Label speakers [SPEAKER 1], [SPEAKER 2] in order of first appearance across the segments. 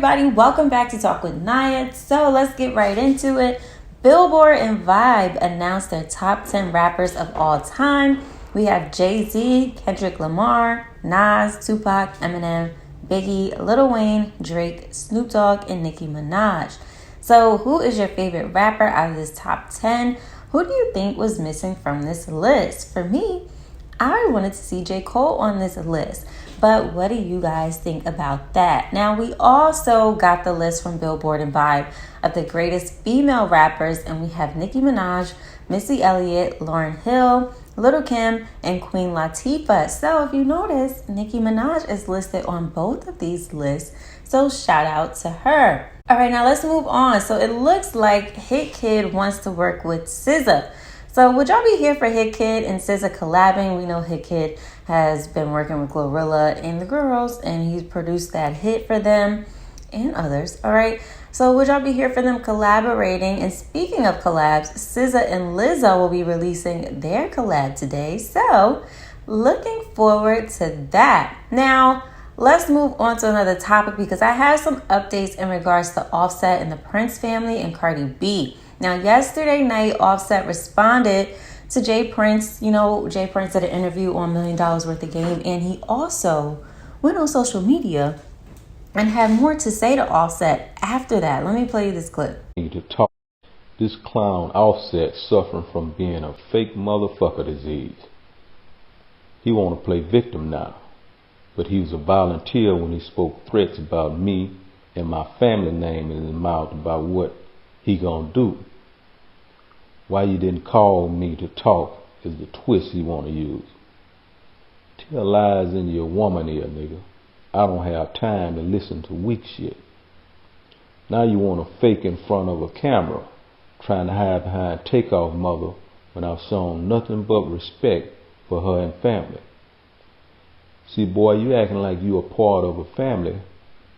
[SPEAKER 1] everybody, welcome back to Talk With Nia. So let's get right into it. Billboard and Vibe announced their top 10 rappers of all time. We have Jay-Z, Kendrick Lamar, Nas, Tupac, Eminem, Biggie, Lil Wayne, Drake, Snoop Dogg, and Nicki Minaj. So who is your favorite rapper out of this top 10? Who do you think was missing from this list? For me, I wanted to see J. Cole on this list. But what do you guys think about that? Now, we also got the list from Billboard and Vibe of the greatest female rappers, and we have Nicki Minaj, Missy Elliott, Lauryn Hill, Lil' Kim, and Queen Latifah. So if you notice, Nicki Minaj is listed on both of these lists, so shout out to her. All right, now let's move on. So it looks like Hit Kid wants to work with SZA. So would y'all be here for Hit Kid and SZA collabing? We know Hit Kid has been working with GloRilla and the girls, and he's produced that hit for them and others. All right. So would y'all be here for them collaborating? And speaking of collabs, SZA and Lizzo will be releasing their collab today. So looking forward to that. Now, let's move on to another topic because I have some updates in regards to Offset and the Prince family and Cardi B. Now, yesterday night, Offset responded to Jay Prince. You know, Jay Prince did an interview on $1 Million Worth of Game, and he also went on social media and had more to say to Offset after that. Let me play you this clip.
[SPEAKER 2] To talk, this clown Offset suffering from being a fake motherfucker disease. He want to play victim now, but he was a volunteer when he spoke threats about me and my family name in his mouth about what he gonna do. Why you didn't call me to talk is the twist he wanna use. Tell lies in your woman ear, nigga. I don't have time to listen to weak shit. Now you wanna fake in front of a camera, trying to hide behind Takeoff mother when I've shown nothing but respect for her and family. See, boy, you acting like you a part of a family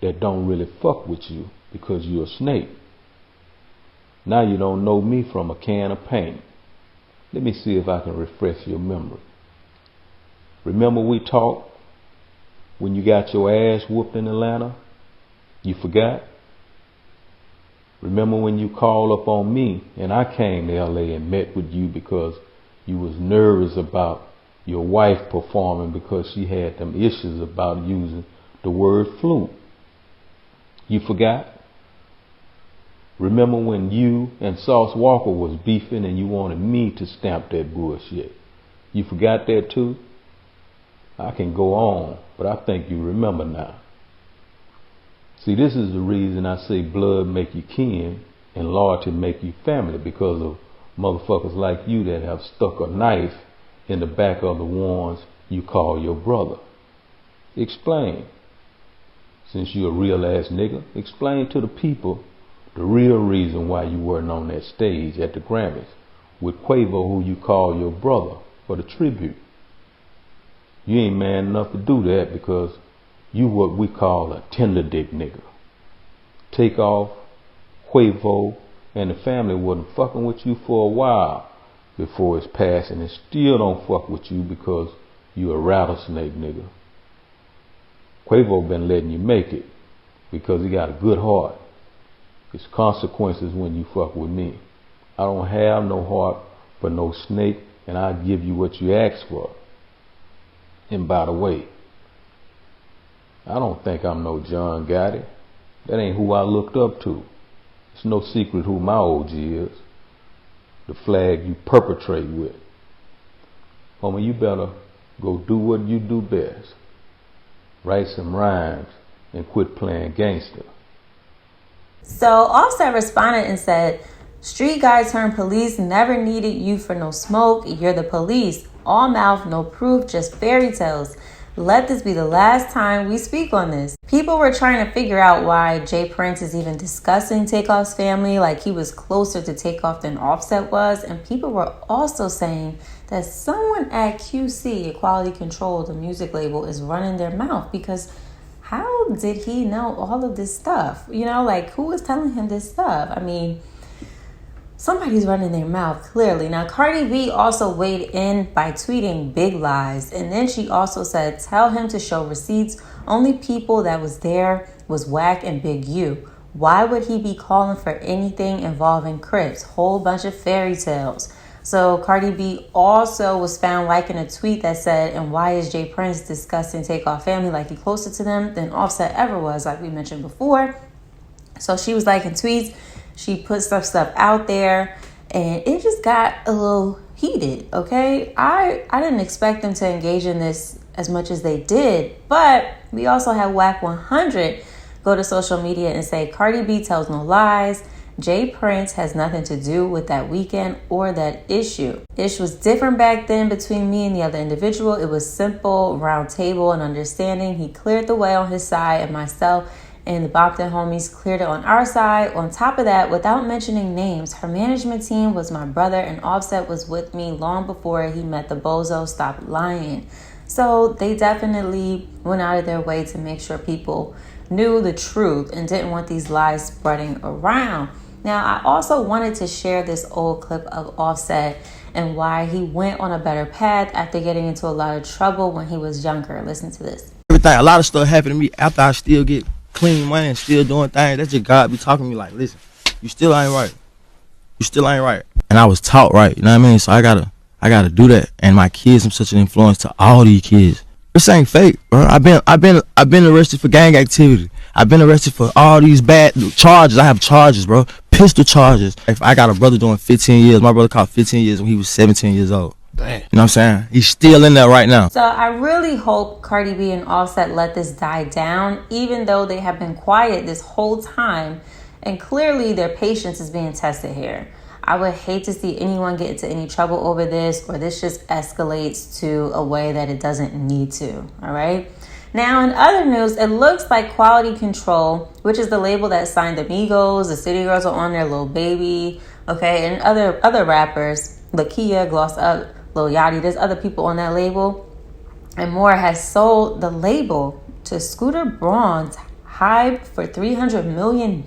[SPEAKER 2] that don't really fuck with you because you a snake. Now you don't know me from a can of paint. Let me see if I can refresh your memory. Remember we talked when you got your ass whooped in Atlanta? You forgot? Remember when you called up on me and I came to LA and met with you because you was nervous about your wife performing because she had them issues about using the word flute? You forgot? Remember when you and Sauce Walker was beefing and you wanted me to stamp that bullshit? You forgot that too? I can go on, but I think you remember now. See, this is the reason I say blood make you kin and loyalty make you family, because of motherfuckers like you that have stuck a knife in the back of the ones you call your brother. Explain. Since you're a real ass nigga, explain to the people the real reason why you weren't on that stage at the Grammys with Quavo, who you call your brother, for the tribute. You ain't man enough to do that because you what we call a tender dick nigga. Takeoff, Quavo, and the family wasn't fucking with you for a while before his passing, and still don't fuck with you because you a rattlesnake nigga. Quavo been letting you make it because he got a good heart. It's consequences when you fuck with me. I don't have no heart for no snake, and I give you what you ask for. And by the way, I don't think I'm no John Gotti. That ain't who I looked up to. It's no secret who my OG is. The flag you perpetrate with. Homie, you better go do what you do best. Write some rhymes and quit playing gangster.
[SPEAKER 1] So Offset responded and said, "Street guy turned police, never needed you for no smoke. You're the police. All mouth, no proof, just fairy tales. Let this be the last time we speak on this." People were trying to figure out why Jay Prince is even discussing Takeoff's family, like he was closer to Takeoff than Offset was. And people were also saying that someone at QC, Quality Control, the music label, is running their mouth, because how did he know all of this stuff? You know, like, who was telling him this stuff? I mean, somebody's running their mouth, clearly. Now, Cardi B also weighed in by tweeting big lies. And then she also said, tell him to show receipts. Only people that was there was Whack and Big U. Why would he be calling for anything involving Crips? Whole bunch of fairy tales. So Cardi B also was found liking a tweet that said, and why is Jay Prince discussing Takeoff family like he closer to them than Offset ever was, like we mentioned before. So she was liking tweets. She put stuff out there, and it just got a little heated, okay? I didn't expect them to engage in this as much as they did, but we also had Whack 100 go to social media and say, Cardi B tells no lies. Jay Prince has nothing to do with that weekend or that issue. Ish was different back then between me and the other individual. It was simple, round table, and understanding. He cleared the way on his side, and myself and the Bopton homies cleared it on our side. On top of that, without mentioning names, her management team was my brother, and Offset was with me long before he met the bozo. Stop lying. So they definitely went out of their way to make sure people knew the truth and didn't want these lies spreading around. Now, I also wanted to share this old clip of Offset and why he went on a better path after getting into a lot of trouble when he was younger. Listen to this.
[SPEAKER 3] Everything, a lot of stuff happened to me after I still get clean money and still doing things. That's just God be talking to me like, listen, you still ain't right. You still ain't right. And I was taught right, you know what I mean? So I gotta do that. And my kids, I'm such an influence to all these kids. This ain't fake, bro. I've been arrested for gang activity. I've been arrested for all these bad charges. I have charges, bro. Pistol charges. If I got a brother doing 15 years, my brother caught 15 years when he was 17 years old. Damn. You know what I'm saying? He's still in there right now.
[SPEAKER 1] So I really hope Cardi B and Offset let this die down, even though they have been quiet this whole time. And clearly their patience is being tested here. I would hate to see anyone get into any trouble over this, or this just escalates to a way that it doesn't need to, all right? Now, in other news, it looks like Quality Control, which is the label that signed the Migos, the City Girls are on there, Lil Baby, okay, and other rappers, Lakia, Gloss Up, Lil Yachty, there's other people on that label, and more, has sold the label to Scooter Braun's Hype for $300 million.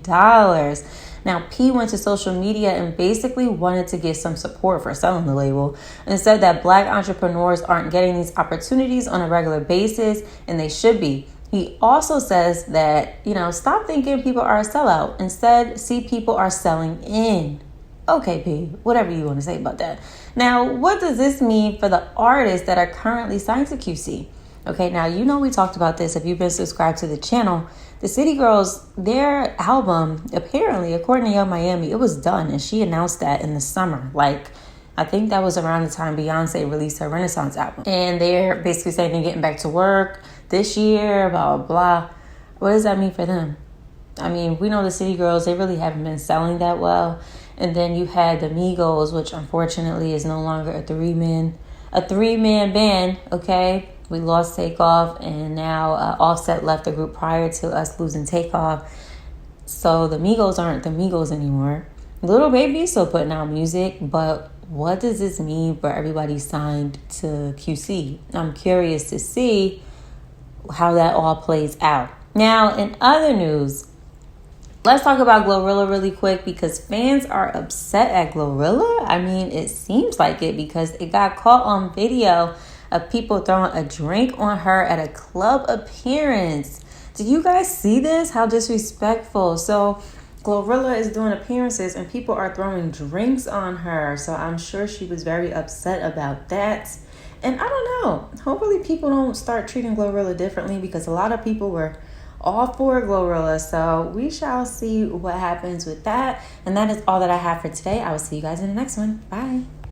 [SPEAKER 1] Now, P went to social media and basically wanted to get some support for selling the label and said that Black entrepreneurs aren't getting these opportunities on a regular basis, and they should be. He also says that, stop thinking people are a sellout. Instead, see people are selling in. Okay, P, whatever you want to say about that. Now, what does this mean for the artists that are currently signed to QC? Okay, now, we talked about this if you've been subscribed to the channel. The City Girls, their album, apparently, according to Young Miami, it was done. And she announced that in the summer. I think that was around the time Beyonce released her Renaissance album. And they're basically saying they're getting back to work this year, blah, blah, blah. What does that mean for them? I mean, we know the City Girls, they really haven't been selling that well. And then you had the Migos, which unfortunately is no longer a three-man band, okay? We lost Takeoff, and now Offset left the group prior to us losing Takeoff. So the Migos aren't the Migos anymore. Lil Baby is still putting out music, but what does this mean for everybody signed to QC? I'm curious to see how that all plays out. Now, in other news, let's talk about GloRilla really quick, because fans are upset at GloRilla. I mean, it seems like it, because it got caught on video of people throwing a drink on her at a club appearance. Did you guys see this? How disrespectful. So GloRilla is doing appearances and people are throwing drinks on her. So I'm sure she was very upset about that. And I don't know. Hopefully people don't start treating GloRilla differently, because a lot of people were all for GloRilla. So we shall see what happens with that. And that is all that I have for today. I will see you guys in the next one. Bye.